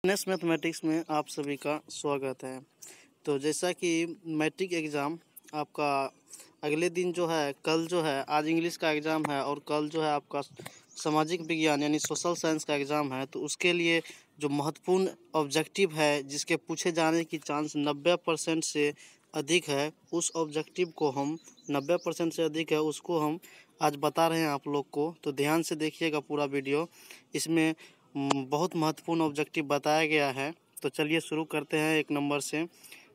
NS mathematics में आप सभी का स्वागत है। तो जैसा कि मैट्रिक एग्ज़ाम आपका अगले दिन जो है, कल जो है, आज इंग्लिश का एग्ज़ाम है और कल जो है आपका सामाजिक विज्ञान यानी सोशल साइंस का एग्ज़ाम है। तो उसके लिए जो महत्वपूर्ण ऑब्जेक्टिव है जिसके पूछे जाने की चांस 90% से अधिक है, उस ऑब्जेक्टिव को हम 90% से अधिक है उसको हम आज बता रहे हैं आप लोग को। तो ध्यान से देखिएगा पूरा वीडियो, इसमें बहुत महत्वपूर्ण ऑब्जेक्टिव बताया गया है। तो चलिए शुरू करते हैं 1 नंबर से।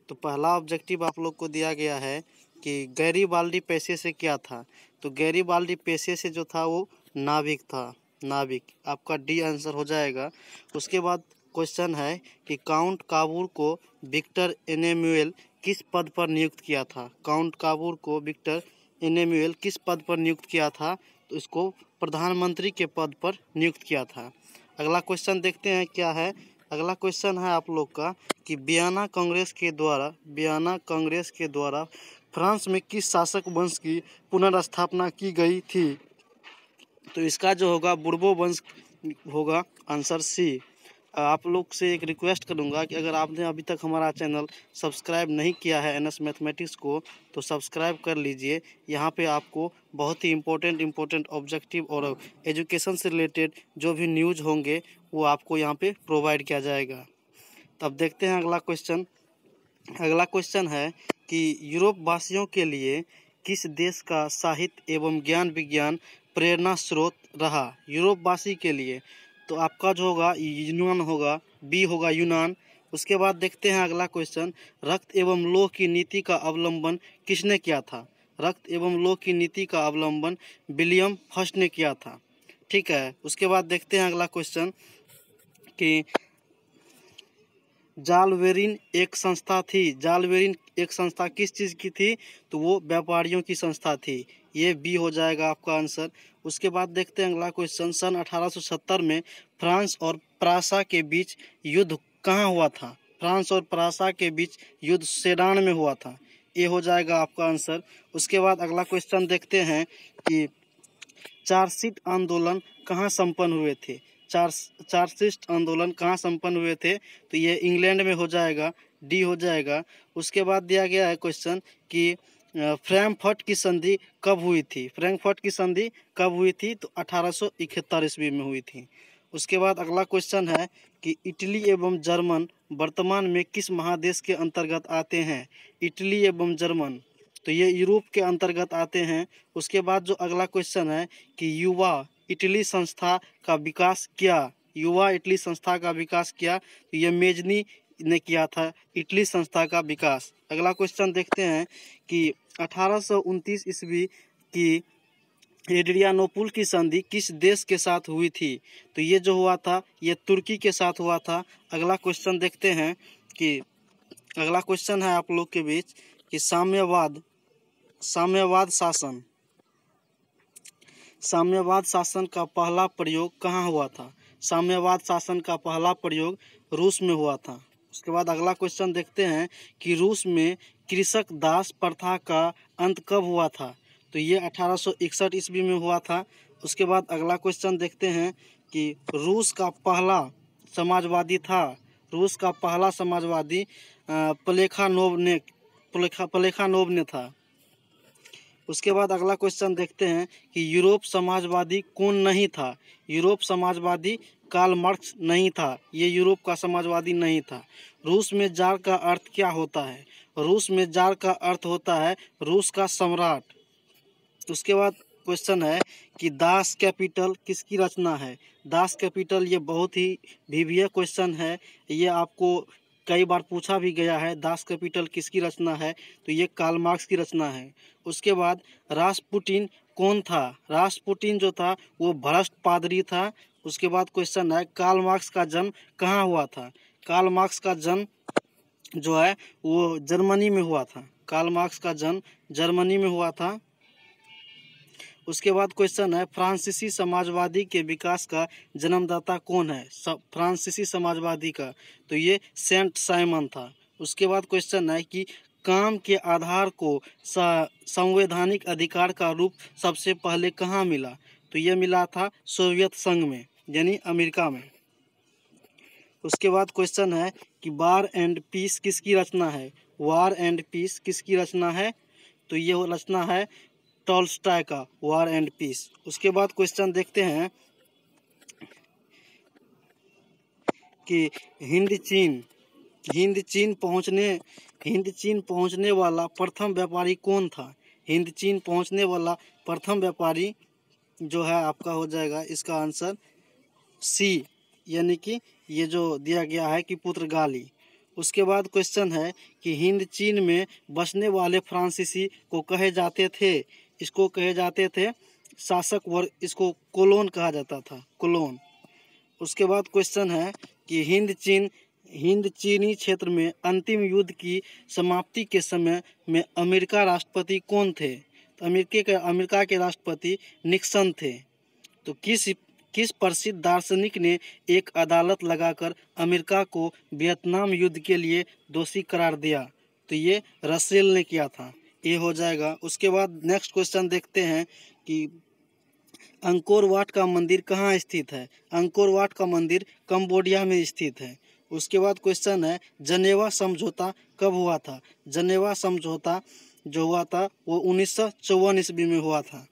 तो पहला ऑब्जेक्टिव आप लोग को दिया गया है कि गैरीबाल्डी पेशे से क्या था। तो गैरीबाल्डी पेशे से जो था वो नाविक था, नाविक। आपका डी आंसर हो जाएगा। उसके बाद क्वेश्चन है कि काउंट काबूर को विक्टर एनेमुएल किस पद पर नियुक्त किया था। काउंट काबूर को विक्टर एनेमुएल किस पद पर नियुक्त किया था। तो इसको प्रधानमंत्री के पद पर नियुक्त किया था। अगला क्वेश्चन देखते हैं क्या है। अगला क्वेश्चन है आप लोग का कि वियना कांग्रेस के द्वारा फ्रांस में किस शासक वंश की पुनर्स्थापना की गई थी। तो इसका जो होगा बुर्बो वंश होगा, आंसर सी। आप लोग से एक रिक्वेस्ट करूंगा कि अगर आपने अभी तक हमारा चैनल सब्सक्राइब नहीं किया है एनएस मैथमेटिक्स को, तो सब्सक्राइब कर लीजिए। यहाँ पे आपको बहुत ही इम्पोर्टेंट ऑब्जेक्टिव और एजुकेशन से रिलेटेड जो भी न्यूज़ होंगे वो आपको यहाँ पे प्रोवाइड किया जाएगा। तब देखते हैं अगला क्वेश्चन। अगला क्वेश्चन है कि यूरोप वासियों के लिए किस देश का साहित्य एवं ज्ञान विज्ञान प्रेरणा स्रोत रहा। यूरोप वासी के लिए तो आपका जो होगा यूनान होगा, बी होगा यूनान। उसके बाद देखते हैं अगला क्वेश्चन, रक्त एवं लौह की नीति का अवलंबन किसने किया था। रक्त एवं लौह की नीति का अवलंबन विलियम फर्स्ट ने किया था। ठीक है। उसके बाद देखते हैं अगला क्वेश्चन कि जालवेरिन एक संस्था थी। जालवेरिन एक संस्था किस चीज़ की थी। तो वो व्यापारियों की संस्था थी। ये बी हो जाएगा आपका आंसर। उसके बाद देखते हैं अगला क्वेश्चन, सन 1870 में फ्रांस और प्रासा के बीच युद्ध कहाँ हुआ था। फ्रांस और प्रासा के बीच युद्ध सेडान में हुआ था। ये हो जाएगा आपका आंसर। उसके बाद अगला क्वेश्चन देखते हैं कि चार्जशीट आंदोलन कहाँ संपन्न हुए थे। चार्जशीट आंदोलन कहाँ संपन्न हुए थे। तो ये इंग्लैंड में हो जाएगा, डी हो जाएगा। उसके बाद दिया गया है क्वेश्चन कि फ्रैंकफर्ट की संधि कब हुई थी। फ्रैंकफर्ट की संधि कब हुई थी। तो 1871 ईस्वी में हुई थी। उसके बाद अगला क्वेश्चन है कि इटली एवं जर्मन वर्तमान में किस महादेश के अंतर्गत आते हैं। इटली एवं जर्मन तो ये यूरोप के अंतर्गत आते हैं। उसके बाद जो अगला क्वेश्चन है कि युवा इटली संस्था का विकास किया। युवा इटली संस्था का विकास किया। तो ये मेजनी ने किया था इटली संस्था का विकास। अगला क्वेश्चन देखते हैं कि 1829 ईस्वी की एड्रियानोपुल की संधि किस देश के साथ हुई थी। तो ये जो हुआ था ये तुर्की के साथ हुआ था। अगला क्वेश्चन देखते हैं कि अगला क्वेश्चन है आप लोग के बीच कि साम्यवाद शासन का पहला प्रयोग कहाँ हुआ था। साम्यवाद शासन का पहला प्रयोग रूस में हुआ था। उसके बाद अगला क्वेश्चन देखते हैं कि रूस में कृषक दास प्रथा का अंत कब हुआ था। तो ये 1861 ईस्वी में हुआ था। उसके बाद अगला क्वेश्चन देखते हैं कि रूस का पहला समाजवादी प्लेखानोव ने था। उसके बाद अगला क्वेश्चन देखते हैं कि यूरोप समाजवादी कौन नहीं था। यूरोप समाजवादी कार्ल मार्क्स नहीं था। ये यूरोप का समाजवादी नहीं था। रूस में जार का अर्थ क्या होता है। रूस में जार का अर्थ होता है रूस का सम्राट। उसके बाद क्वेश्चन है कि दास कैपिटल किसकी रचना है। दास कैपिटल ये बहुत ही वीवीआई क्वेश्चन है। ये आपको कई बार पूछा भी गया है, दास कैपिटल किसकी रचना है। तो ये कार्ल मार्क्स की रचना है। उसके बाद रास्पुटिन कौन था। रास्पुटिन जो था वो भ्रष्ट पादरी था। उसके बाद क्वेश्चन है कार्ल मार्क्स का जन्म कहाँ हुआ था। कार्ल मार्क्स का जन्म जो है वो जर्मनी में हुआ था। कार्ल मार्क्स का जन्म जर्मनी में हुआ था। उसके बाद क्वेश्चन है फ्रांसीसी समाजवादी के विकास का जन्मदाता कौन है। फ्रांसीसी समाजवादी का तो ये सेंट साइमन था। उसके बाद क्वेश्चन है कि काम के आधार को संवैधानिक अधिकार का रूप सबसे पहले कहाँ मिला। तो ये मिला था सोवियत संघ में, यानी अमेरिका में। उसके बाद क्वेश्चन है कि वार एंड पीस किसकी रचना है। वार एंड पीस किसकी रचना है, तो ये रचना है टॉल्स्टॉय का, वार एंड पीस। उसके बाद क्वेश्चन देखते हैं कि हिंद चीन पहुंचने वाला प्रथम व्यापारी कौन था। हिंद चीन पहुंचने वाला प्रथम व्यापारी जो है आपका हो जाएगा इसका आंसर सी, यानी कि ये जो दिया गया है कि पुर्तगाली। उसके बाद क्वेश्चन है कि हिंद चीन में बसने वाले फ्रांसीसी को कहे जाते थे, इसको कहे जाते थे शासक वर्ग, इसको कोलोन कहा जाता था, कोलोन। उसके बाद क्वेश्चन है कि हिंद चीनी क्षेत्र में अंतिम युद्ध की समाप्ति के समय में अमेरिका राष्ट्रपति कौन थे। तो अमेरिका के राष्ट्रपति निक्सन थे। तो किस प्रसिद्ध दार्शनिक ने एक अदालत लगाकर अमेरिका को वियतनाम युद्ध के लिए दोषी करार दिया। तो ये रसेल ने किया था, ये हो जाएगा। उसके बाद नेक्स्ट क्वेश्चन देखते हैं कि अंकोर वाट का मंदिर कहाँ स्थित है। अंकोर वाट का मंदिर कंबोडिया में स्थित है। उसके बाद क्वेश्चन है जनेवा समझौता कब हुआ था। जनेवा समझौता जो हुआ था वो 1954 ईस्वी में हुआ था।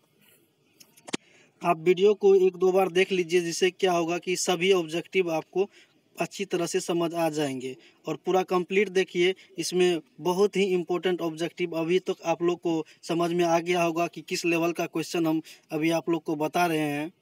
आप वीडियो को एक दो बार देख लीजिए, जिससे क्या होगा कि सभी ऑब्जेक्टिव आपको अच्छी तरह से समझ आ जाएंगे। और पूरा कंप्लीट देखिए, इसमें बहुत ही इम्पोर्टेंट ऑब्जेक्टिव अभी तक आप लोग को समझ में आ गया होगा कि किस लेवल का क्वेश्चन हम अभी आप लोग को बता रहे हैं।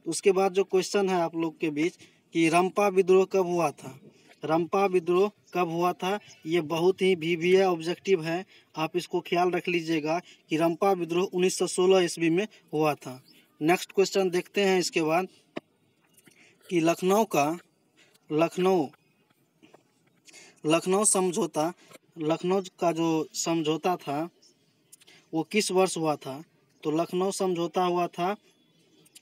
उसके बाद जो क्वेश्चन है आप लोग के बीच कि रंपा विद्रोह कब हुआ था। रंपा विद्रोह कब हुआ था, ये बहुत ही VBA ऑब्जेक्टिव है, आप इसको ख्याल रख लीजिएगा कि रंपा विद्रोह 1916 ईस्वी में हुआ था। नेक्स्ट क्वेश्चन देखते हैं इसके बाद कि लखनऊ का जो समझौता था वो किस वर्ष हुआ था। तो लखनऊ समझौता हुआ था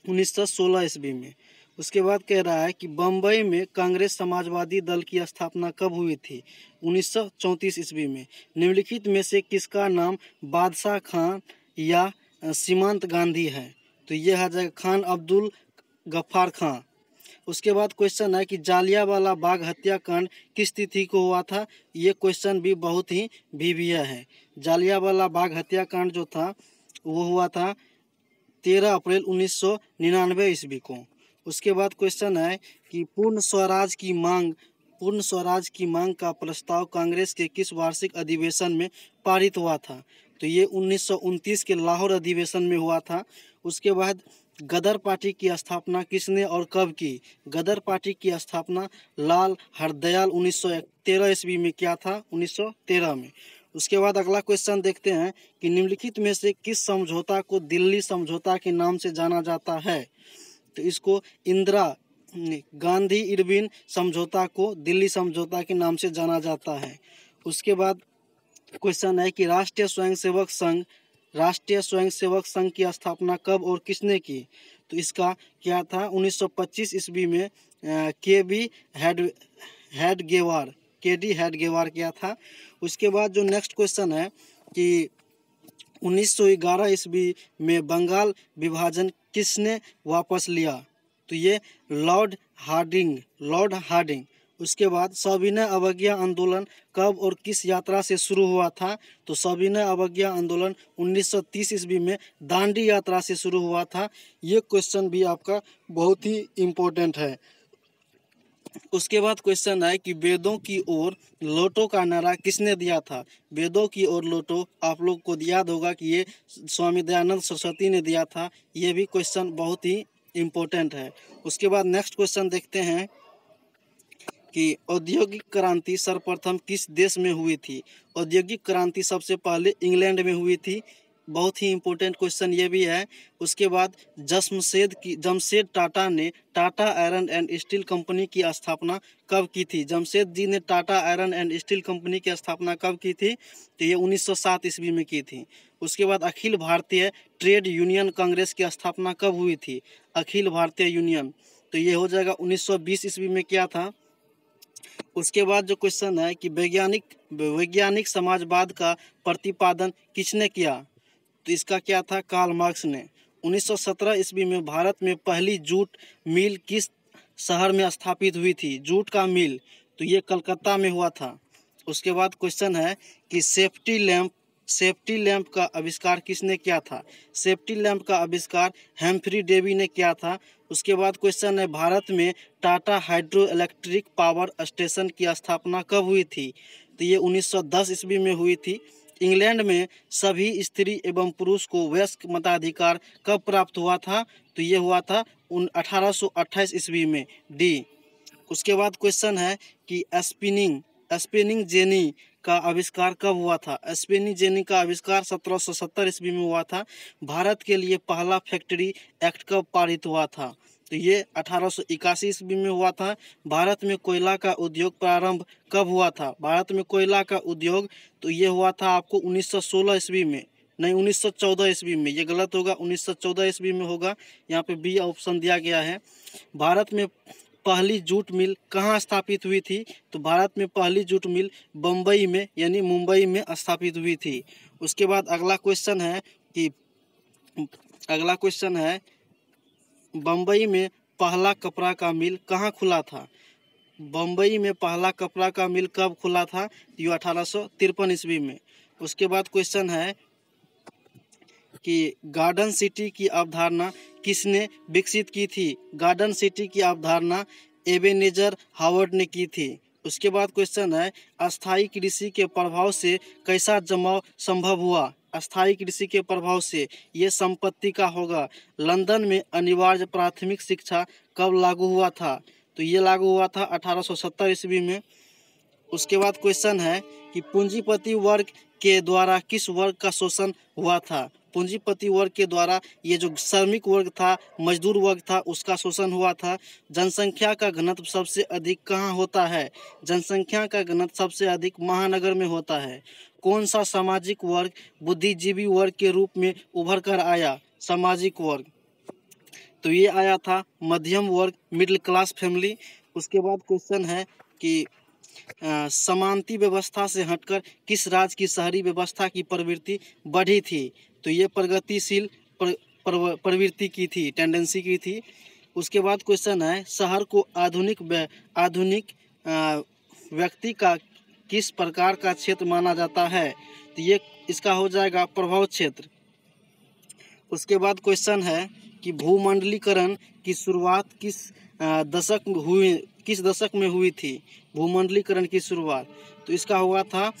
1916 ईस्वी में। उसके बाद कह रहा है कि बम्बई में कांग्रेस समाजवादी दल की स्थापना कब हुई थी। 1934 ईस्वी में। निम्नलिखित में से किसका नाम बादशाह खान या सीमांत गांधी है। तो यह आ जाएगा खान अब्दुल गफ्फार खां। उसके बाद क्वेश्चन है कि जालियांवाला बाग हत्याकांड किस तिथि को हुआ था। ये क्वेश्चन भी बहुत ही VBA है। जालियांवाला बाग हत्याकांड जो था वो हुआ था 13 अप्रैल 1999 ईस्वी को। उसके बाद क्वेश्चन है कि पूर्ण स्वराज की मांग का प्रस्ताव कांग्रेस के किस वार्षिक अधिवेशन में पारित हुआ था। तो ये 1929 के लाहौर अधिवेशन में हुआ था। उसके बाद गदर पार्टी की स्थापना किसने और कब की। गदर पार्टी की स्थापना लाल हरदयाल 1913 ईस्वी में किया था, 1913 में। उसके बाद अगला क्वेश्चन देखते हैं कि निम्नलिखित में से किस समझौता को दिल्ली समझौता के नाम से जाना जाता है। तो इसको इंदिरा गांधी इरविन समझौता को दिल्ली समझौता के नाम से जाना जाता है। उसके बाद क्वेश्चन है कि राष्ट्रीय स्वयंसेवक संघ की स्थापना कब और किसने की। तो इसका क्या था 1925 ईस्वी में KD हेडगेवार किया था। उसके बाद जो नेक्स्ट क्वेश्चन है कि 1911 ईस्वी में बंगाल विभाजन किसने वापस लिया। तो ये लॉर्ड हार्डिंग। उसके बाद सविनय अवज्ञा आंदोलन कब और किस यात्रा से शुरू हुआ था। तो सविनय अवज्ञा आंदोलन 1930 ईस्वी में दांडी यात्रा से शुरू हुआ था। ये क्वेश्चन भी आपका बहुत ही इम्पोर्टेंट है। उसके बाद क्वेश्चन है कि वेदों की ओर लौटो का नारा किसने दिया था। वेदों की ओर लौटो आप लोग को याद होगा कि ये स्वामी दयानंद सरस्वती ने दिया था। ये भी क्वेश्चन बहुत ही इम्पोर्टेंट है। उसके बाद नेक्स्ट क्वेश्चन देखते हैं कि औद्योगिक क्रांति सर्वप्रथम किस देश में हुई थी। औद्योगिक क्रांति सबसे पहले इंग्लैंड में हुई थी। बहुत ही इम्पोर्टेंट क्वेश्चन ये भी है। उसके बाद जमशेद टाटा ने Tata iron and steel company की स्थापना कब की थी। जमशेद जी ने Tata iron and steel company की स्थापना कब की थी। तो ये 1907 ईस्वी में की थी। उसके बाद अखिल भारतीय ट्रेड यूनियन कांग्रेस की स्थापना कब हुई थी। अखिल भारतीय यूनियन, तो ये हो जाएगा 1920 ईस्वी में किया था। उसके बाद जो क्वेश्चन है कि वैज्ञानिक समाजवाद का प्रतिपादन किसने किया। तो इसका क्या था कार्ल मार्क्स ने। 1917 ईस्वी में भारत में पहली जूट मिल किस शहर में स्थापित हुई थी? जूट का मिल, तो ये कलकत्ता में हुआ था। उसके बाद क्वेश्चन है कि सेफ्टी लैंप का आविष्कार किसने किया था? सेफ्टी लैंप का आविष्कार हेम्फ्री डेवी ने किया था। उसके बाद क्वेश्चन है भारत में Tata hydro electric power station की स्थापना कब हुई थी? तो ये 1910 ईस्वी में हुई थी। इंग्लैंड में सभी स्त्री एवं पुरुष को वयस्क मताधिकार कब प्राप्त हुआ था? तो ये हुआ था 1828 ईस्वी में, डी। उसके बाद क्वेश्चन है कि स्पिनिंग जेनी का आविष्कार कब हुआ था? स्पिनिंग जेनी का आविष्कार 1770 ईस्वी में हुआ था। भारत के लिए पहला फैक्ट्री एक्ट कब पारित हुआ था? तो ये 1881 ईस्वी में हुआ था। भारत में कोयला का उद्योग प्रारंभ कब हुआ था? भारत में कोयला का उद्योग, तो ये हुआ था आपको 1916 ईस्वी में, नहीं 1914 ईस्वी में, ये गलत होगा, 1914 ईस्वी में होगा। यहाँ पे बी ऑप्शन दिया गया है। भारत में पहली जूट मिल कहाँ स्थापित हुई थी? तो भारत में पहली जूट मिल बम्बई में यानी मुंबई में स्थापित हुई थी। उसके बाद अगला क्वेश्चन है बम्बई में पहला कपड़ा का मिल कहाँ खुला था? बम्बई में पहला कपड़ा का मिल कब खुला था? ये 1853 ईस्वी में। उसके बाद क्वेश्चन है कि गार्डन सिटी की अवधारणा किसने विकसित की थी? गार्डन सिटी की अवधारणा एबेनेजर हावर्ड ने की थी। उसके बाद क्वेश्चन है अस्थायी कृषि के प्रभाव से कैसा जमाव संभव हुआ? अस्थायी कृषि के प्रभाव से ये संपत्ति का होगा। लंदन में अनिवार्य प्राथमिक शिक्षा कब लागू हुआ था? तो ये लागू हुआ था 1870 ईस्वी में। उसके बाद क्वेश्चन है कि पूंजीपति वर्ग के द्वारा किस वर्ग का शोषण हुआ था? पूंजीपति वर्ग के द्वारा ये जो श्रमिक वर्ग था, मजदूर वर्ग था, उसका शोषण हुआ था। जनसंख्या का घनत्व सबसे अधिक कहाँ होता है? जनसंख्या का घनत्व सबसे अधिक महानगर में होता है। कौन सा सामाजिक वर्ग बुद्धिजीवी वर्ग के रूप में उभर कर आया? सामाजिक वर्ग, तो ये आया था मध्यम वर्ग, मिडिल क्लास फैमिली। उसके बाद क्वेश्चन है कि समानती व्यवस्था से हटकर किस राज्य की शहरी व्यवस्था की प्रवृत्ति बढ़ी थी? तो ये प्रगतिशील प्रवृत्ति की थी, टेंडेंसी की थी। उसके बाद क्वेश्चन है शहर को आधुनिक व्यक्ति का किस प्रकार का क्षेत्र माना जाता है? तो ये इसका हो जाएगा प्रभाव क्षेत्र। उसके बाद क्वेश्चन है कि भूमंडलीकरण की शुरुआत किस दशक में हुई थी? भूमंडलीकरण की शुरुआत, तो इसका हुआ था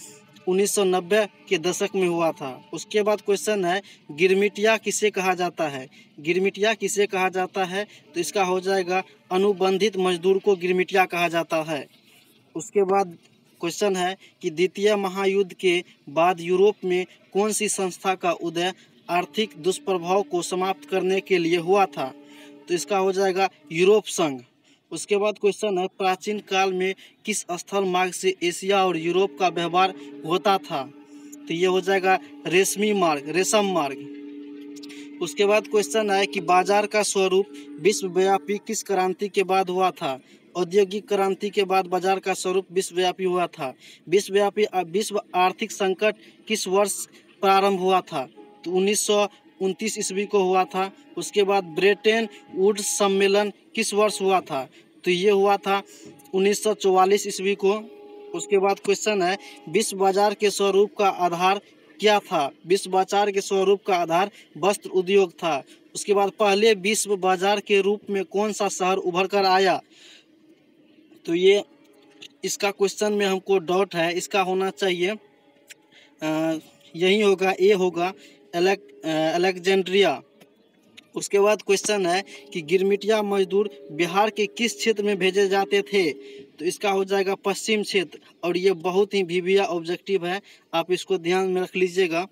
1990 के दशक में हुआ था। उसके बाद क्वेश्चन है गिरमिटिया किसे कहा जाता है? गिरमिटिया किसे कहा जाता है? तो इसका हो जाएगा अनुबंधित मजदूर को गिरमिटिया कहा जाता है। उसके बाद क्वेश्चन है कि द्वितीय महायुद्ध के बाद यूरोप में कौन सी संस्था का उदय आर्थिक दुष्प्रभाव को समाप्त करने के लिए हुआ था? तो इसका हो जाएगा यूरोप संघ। उसके बाद क्वेश्चन है प्राचीन काल में किस स्थल मार्ग से एशिया और यूरोप का व्यवहार होता था? तो ये हो जाएगा रेशम मार्ग। उसके बाद क्वेश्चन है कि बाजार का स्वरूप विश्वव्यापी किस क्रांति के बाद हुआ था? औद्योगिक क्रांति के बाद बाजार का स्वरूप विश्वव्यापी हुआ था। विश्व आर्थिक संकट किस वर्ष प्रारंभ हुआ था? तो 1929 ईस्वी को हुआ था। उसके बाद ब्रेटन वुड्स सम्मेलन किस वर्ष हुआ था? तो ये हुआ था 1944 ईस्वी को। उसके बाद क्वेश्चन है विश्व बाजार के स्वरूप का आधार क्या था? विश्व बाजार के स्वरूप का आधार वस्त्र उद्योग था। उसके बाद पहले विश्व बाजार के रूप में कौन सा शहर उभर कर आया? तो ये इसका क्वेश्चन में हमको डाउट है, इसका होना चाहिए यही होगा, ए होगा, अलेक्जेंड्रिया। उसके बाद क्वेश्चन है कि गिरमिटिया मजदूर बिहार के किस क्षेत्र में भेजे जाते थे? तो इसका हो जाएगा पश्चिम क्षेत्र। और ये बहुत ही वीवीआ ऑब्जेक्टिव है, आप इसको ध्यान में रख लीजिएगा।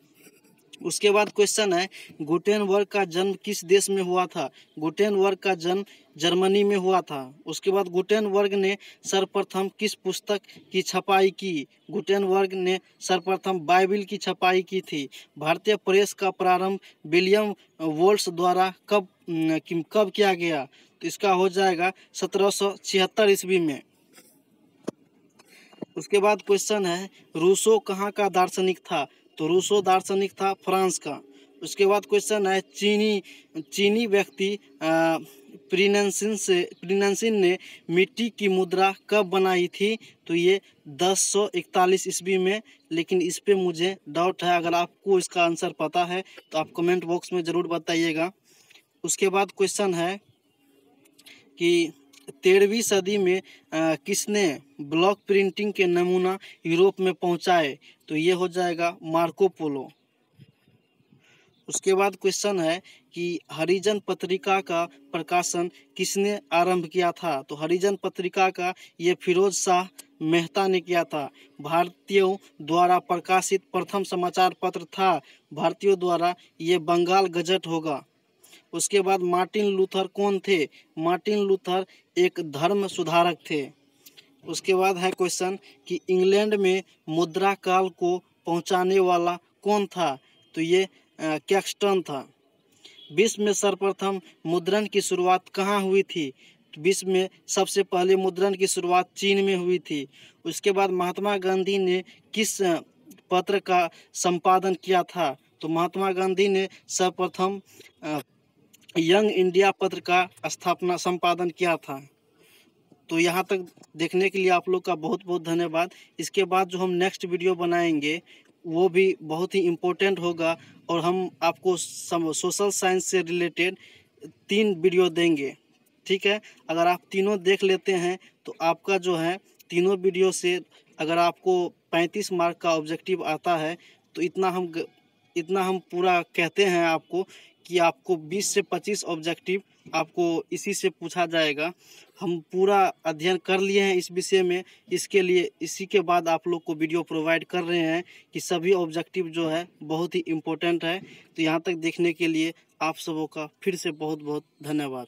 उसके बाद क्वेश्चन है गुटेनबर्ग का जन्म किस देश में हुआ था? गुटेनबर्ग का जन्म जर्मनी में हुआ था। उसके बाद गुटेनबर्ग ने सर्वप्रथम किस पुस्तक की छपाई की? गुटेनबर्ग ने सर्वप्रथम बाइबिल की छपाई की थी। भारतीय प्रेस का प्रारंभ विलियम वोल्स द्वारा कब किया गया? तो इसका हो जाएगा 1776 ईस्वी में। उसके बाद क्वेश्चन है रूसो कहाँ का दार्शनिक था? तो रूसो दार्शनिक था फ्रांस का। उसके बाद क्वेश्चन है चीनी व्यक्ति प्रीनंसिन ने मिट्टी की मुद्रा कब बनाई थी? तो ये 1041 ईस्वी में, लेकिन इस पे मुझे डाउट है। अगर आपको इसका आंसर पता है तो आप कमेंट बॉक्स में ज़रूर बताइएगा। उसके बाद क्वेश्चन है कि 13वीं सदी में किसने ब्लॉक प्रिंटिंग के नमूना यूरोप में पहुंचाए? तो ये हो जाएगा मार्को पोलो। उसके बाद क्वेश्चन है कि हरिजन पत्रिका का प्रकाशन किसने आरंभ किया था? तो हरिजन पत्रिका का ये फिरोज शाह मेहता ने किया था। भारतीयों द्वारा प्रकाशित प्रथम समाचार पत्र था भारतीयों द्वारा, ये बंगाल गजट होगा। उसके बाद मार्टिन लूथर कौन थे? मार्टिन लूथर एक धर्म सुधारक थे। उसके बाद है क्वेश्चन कि इंग्लैंड में मुद्रा काल को पहुंचाने वाला कौन था? तो ये कैक्सटन था। विश्व में सर्वप्रथम मुद्रण की शुरुआत कहाँ हुई थी? विश्व में सबसे पहले मुद्रण की शुरुआत चीन में हुई थी। उसके बाद महात्मा गांधी ने किस पत्र का संपादन किया था? तो महात्मा गांधी ने सर्वप्रथम यंग इंडिया पत्र का संपादन किया था। तो यहाँ तक देखने के लिए आप लोग का बहुत बहुत धन्यवाद। इसके बाद जो हम नेक्स्ट वीडियो बनाएंगे वो भी बहुत ही इम्पोर्टेंट होगा और हम आपको सोशल साइंस से रिलेटेड 3 वीडियो देंगे। ठीक है, अगर आप तीनों देख लेते हैं तो आपका जो है तीनों वीडियो से अगर आपको 35 मार्क का ऑब्जेक्टिव आता है तो इतना हम पूरा कहते हैं आपको कि आपको 20 से 25 ऑब्जेक्टिव आपको इसी से पूछा जाएगा। हम पूरा अध्ययन कर लिए हैं इस विषय में, इसके लिए इसी के बाद आप लोग को वीडियो प्रोवाइड कर रहे हैं कि सभी ऑब्जेक्टिव जो है बहुत ही इम्पोर्टेंट है। तो यहाँ तक देखने के लिए आप सबों का फिर से बहुत बहुत धन्यवाद।